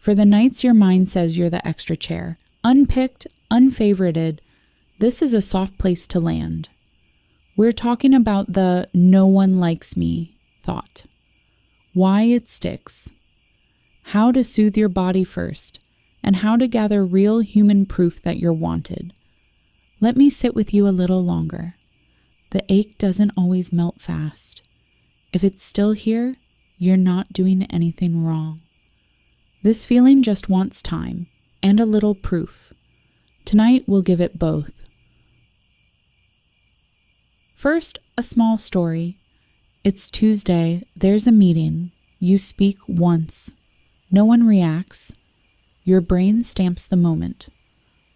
For the nights your mind says you're the extra chair, unpicked, unfavorited, this is a soft place to land. We're talking about the "no one likes me" thought. Why it sticks. How to soothe your body first, and how to gather real human proof that you're wanted. Let me sit with you a little longer. The ache doesn't always melt fast. If it's still here, you're not doing anything wrong. This feeling just wants time and a little proof. Tonight we'll give it both. First, a small story. It's Tuesday, there's a meeting. You speak once. No one reacts. Your brain stamps the moment.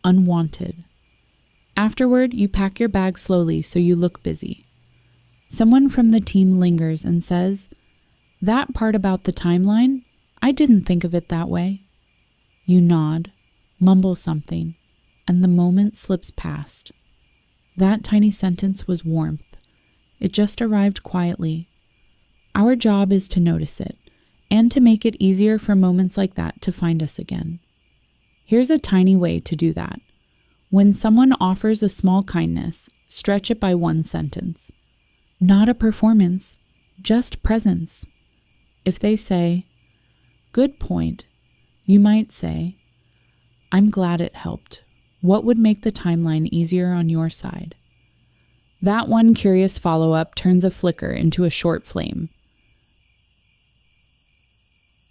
Unwanted. Afterward, you pack your bag slowly so you look busy. Someone from the team lingers and says, "That part about the timeline, I didn't think of it that way." You nod, mumble something, and the moment slips past. That tiny sentence was warmth. It just arrived quietly. Our job is to notice it, and to make it easier for moments like that to find us again. Here's a tiny way to do that. When someone offers a small kindness, stretch it by one sentence. Not a performance, just presence. If they say, "Good point," you might say, "I'm glad it helped. What would make the timeline easier on your side?" That one curious follow-up turns a flicker into a short flame.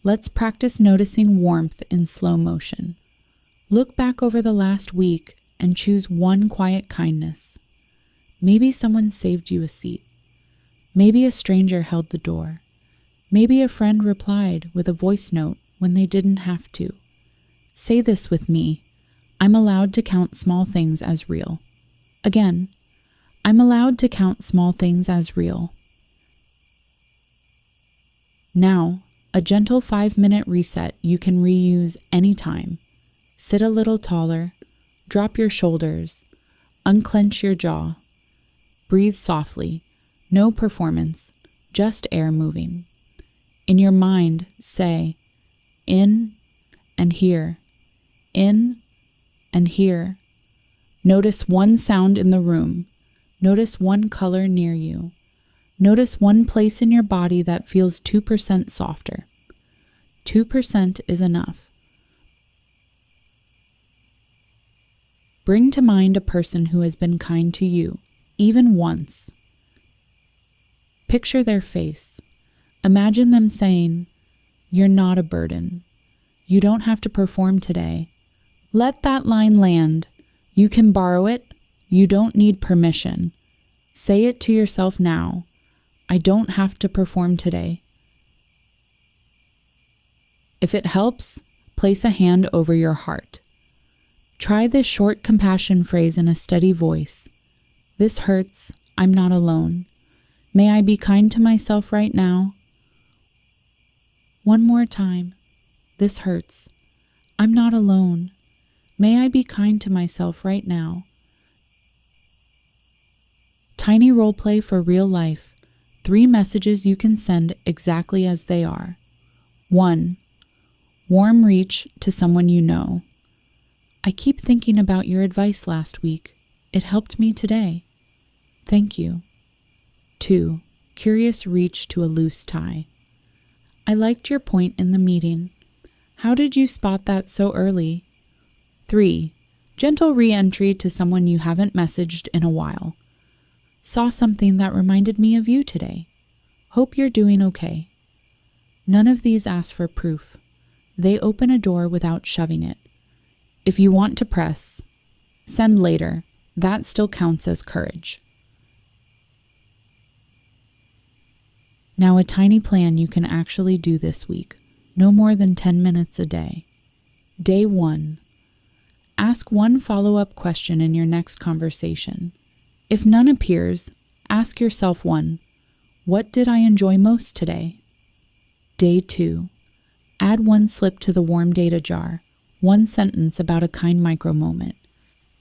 Let's practice noticing warmth in slow motion. Look back over the last week and choose one quiet kindness. Maybe someone saved you a seat. Maybe a stranger held the door. Maybe a friend replied with a voice note when they didn't have to. Say this with me. I'm allowed to count small things as real. Again, I'm allowed to count small things as real. Now, a gentle 5-minute reset you can reuse anytime. Sit a little taller, drop your shoulders, unclench your jaw. Breathe softly, no performance, just air moving. In your mind, say, in and here, in and here. Notice one sound in the room. Notice one color near you. Notice one place in your body that feels 2% softer. 2% is enough. Bring to mind a person who has been kind to you, even once. Picture their face. Imagine them saying, "You're not a burden. You don't have to perform today." Let that line land. You can borrow it. You don't need permission. Say it to yourself now. I don't have to perform today. If it helps, place a hand over your heart. Try this short compassion phrase in a steady voice. This hurts. I'm not alone. May I be kind to myself right now? One more time. This hurts. I'm not alone. May I be kind to myself right now? Tiny role play for real life. 3 messages you can send exactly as they are. 1. Warm reach to someone you know. I keep thinking about your advice last week. It helped me today. Thank you. 2. Curious reach to a loose tie. I liked your point in the meeting. How did you spot that so early? 3. Gentle re-entry to someone you haven't messaged in a while. Saw something that reminded me of you today. Hope you're doing okay. None of these ask for proof. They open a door without shoving it. If you want to press, send later. That still counts as courage. Now a tiny plan you can actually do this week. No more than 10 minutes a day. Day 1. Ask one follow-up question in your next conversation. If none appears, ask yourself one. What did I enjoy most today? Day 2. Add one slip to the warm data jar. One sentence about a kind micro moment.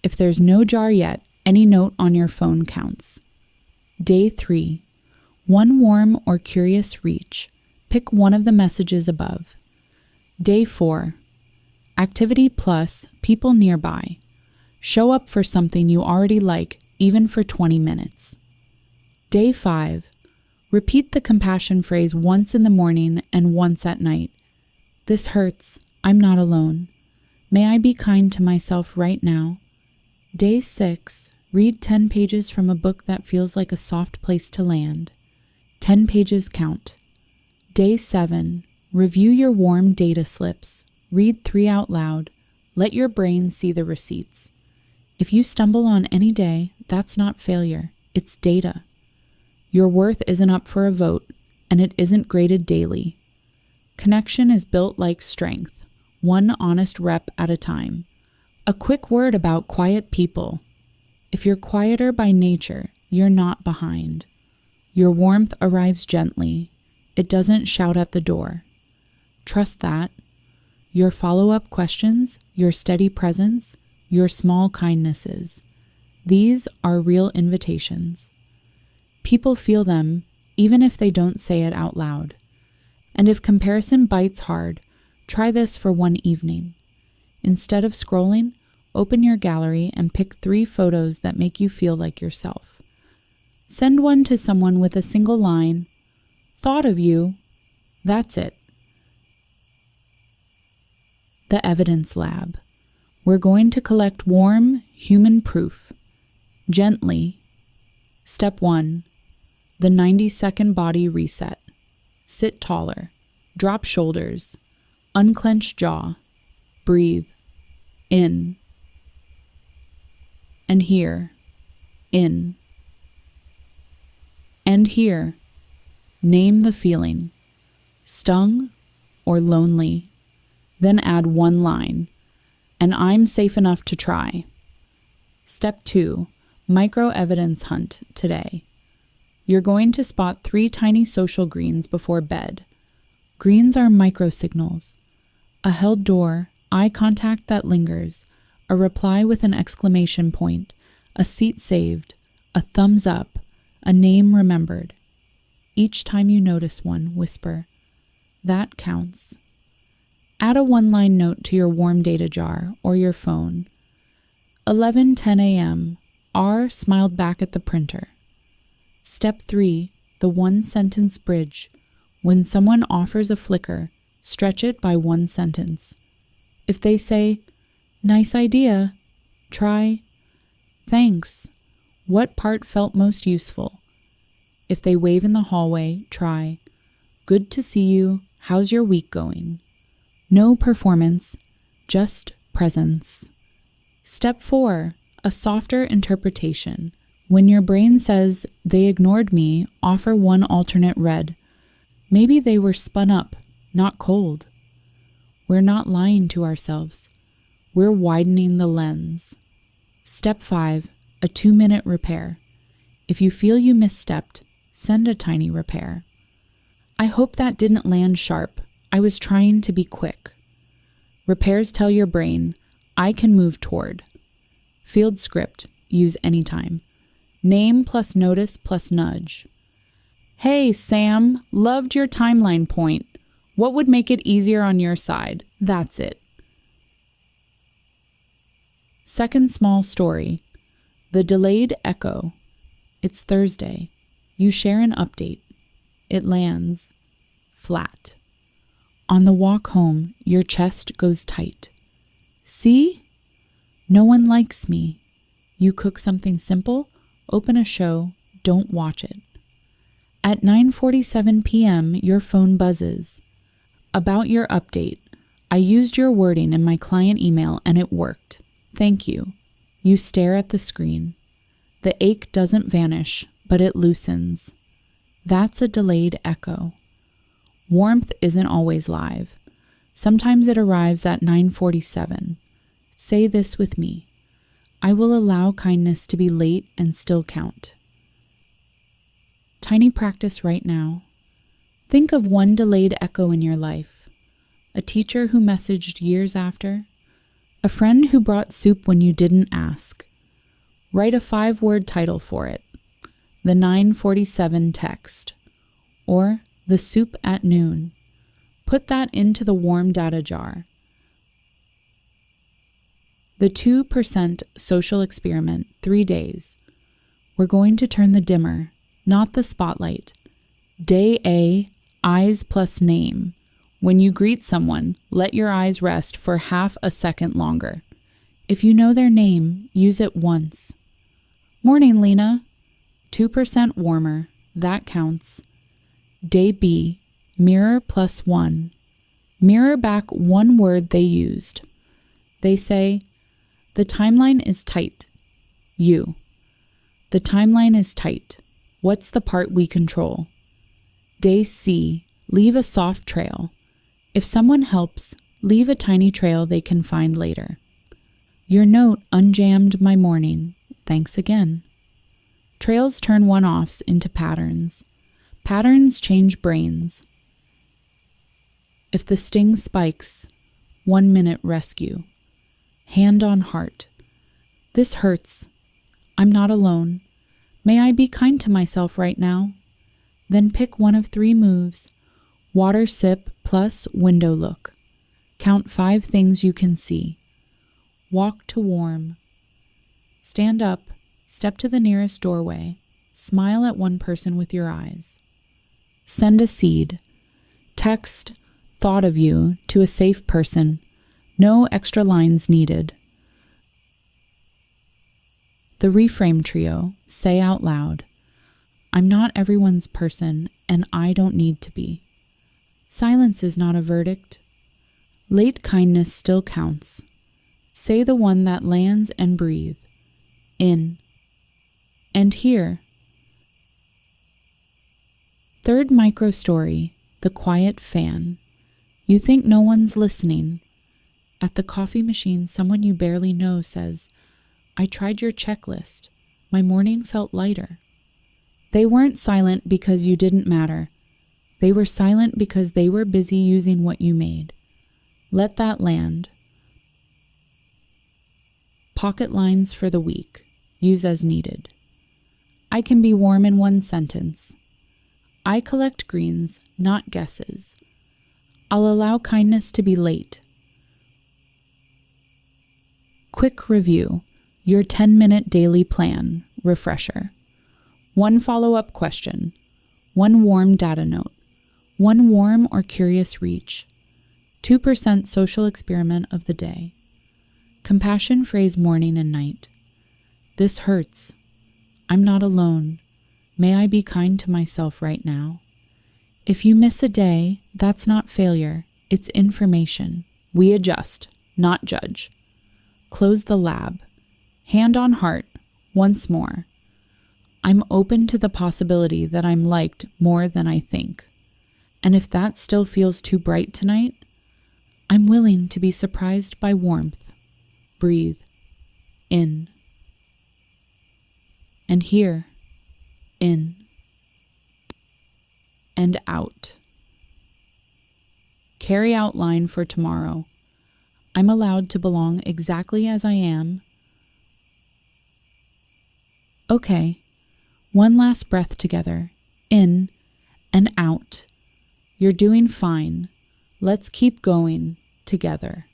If there's no jar yet, any note on your phone counts. Day 3. One warm or curious reach. Pick one of the messages above. Day 4. Activity plus people nearby. Show up for something you already like, even for 20 minutes. Day 5. Repeat the compassion phrase once in the morning and once at night. This hurts. I'm not alone. May I be kind to myself right now? Day 6. Read 10 pages from a book that feels like a soft place to land. 10 pages count. Day 7. Review your warm data slips. Read 3 out loud. Let your brain see the receipts. If you stumble on any day, that's not failure. It's data. Your worth isn't up for a vote, and it isn't graded daily. Connection is built like strength, one honest rep at a time. A quick word about quiet people. If you're quieter by nature, you're not behind. Your warmth arrives gently. It doesn't shout at the door. Trust that. Your follow-up questions, your steady presence, your small kindnesses. These are real invitations. People feel them, even if they don't say it out loud. And if comparison bites hard, try this for one evening. Instead of scrolling, open your gallery and pick 3 photos that make you feel like yourself. Send one to someone with a single line, "Thought of you." That's it. The Evidence Lab. We're going to collect warm, human proof. Gently. Step 1. The 90-second body reset. Sit taller. Drop shoulders. Unclench jaw. Breathe. In. And here. In. And here. Name the feeling. Stung or lonely. Then add one line. And I'm safe enough to try. Step 2. Micro-evidence hunt today. You're going to spot 3 tiny social greens before bed. Greens are microsignals. A held door, eye contact that lingers, a reply with an exclamation point, a seat saved, a thumbs up, a name remembered. Each time you notice one, whisper, "That counts." Add a one-line note to your warm data jar or your phone. 11:10 a.m. R smiled back at the printer. Step 3. The one-sentence bridge. When someone offers a flicker, stretch it by one sentence. If they say, "Nice idea," try, "Thanks. What part felt most useful?" If they wave in the hallway, try, "Good to see you. How's your week going?" No performance, just presence. Step 4. A softer interpretation. When your brain says, "They ignored me," offer one alternate read. Maybe they were spun up, not cold. We're not lying to ourselves. We're widening the lens. Step 5. A 2-minute repair. If you feel you misstepped, send a tiny repair. "I hope that didn't land sharp. I was trying to be quick." Repairs tell your brain, "I can move toward." Field script, use anytime. Name plus notice plus nudge. "Hey, Sam, loved your timeline point. What would make it easier on your side?" That's it. Second small story. The delayed echo. It's Thursday. You share an update. It lands flat. On the walk home, your chest goes tight. See? No one likes me. You cook something simple, open a show, don't watch it. At 9:47 p.m., your phone buzzes. About your update. I used your wording in my client email and it worked. Thank you. You stare at the screen. The ache doesn't vanish, but it loosens. That's a delayed echo. Warmth isn't always live. Sometimes it arrives at 9:47. Say this with me. I will allow kindness to be late and still count. Tiny practice right now. Think of one delayed echo in your life. A teacher who messaged years after. A friend who brought soup when you didn't ask. Write a 5-word title for it. The 9:47 text. Or the soup at noon. Put that into the warm data jar. The 2% social experiment, 3 days. We're going to turn the dimmer, not the spotlight. Day A, eyes plus name. When you greet someone, let your eyes rest for half a second longer. If you know their name, use it once. Morning, Lena. 2% warmer. That counts. Day B, mirror plus 1. Mirror back one word they used. They say, the timeline is tight. You. The timeline is tight. What's the part we control? Day C, leave a soft trail. If someone helps, leave a tiny trail they can find later. Your note unjammed my morning. Thanks again. Trails turn one-offs into patterns. Patterns change brains. If the sting spikes, 1 minute rescue. Hand on heart. This hurts. I'm not alone. May I be kind to myself right now? Then pick one of 3 moves. Water sip plus window look. Count 5 things you can see. Walk to warm. Stand up, step to the nearest doorway, smile at one person with your eyes. Send a seed. Text, thought of you, to a safe person. No extra lines needed. The reframe trio, say out loud, I'm not everyone's person, and I don't need to be. Silence is not a verdict. Late kindness still counts. Say the one that lands and breathe. In. And here. Third micro story, the quiet fan. You think no one's listening. At the coffee machine, someone you barely know says, I tried your checklist. My morning felt lighter. They weren't silent because you didn't matter. They were silent because they were busy using what you made. Let that land. Pocket lines for the week. Use as needed. I can be warm in 1 sentence. I collect greens, not guesses. I'll allow kindness to be late. Quick review. Your 10-minute daily plan. Refresher. 1 follow-up question. 1 warm data note. 1 warm or curious reach. 2% social experiment of the day. Compassion phrase morning and night. This hurts. I'm not alone. May I be kind to myself right now? If you miss a day, that's not failure. It's information. We adjust, not judge. Close the lab. Hand on heart, once more. I'm open to the possibility that I'm liked more than I think. And if that still feels too bright tonight, I'm willing to be surprised by warmth. Breathe. In. And here. In. And out. Carry out line for tomorrow. I'm allowed to belong exactly as I am. Okay. 1 last breath together. In and out. You're doing fine. Let's keep going together.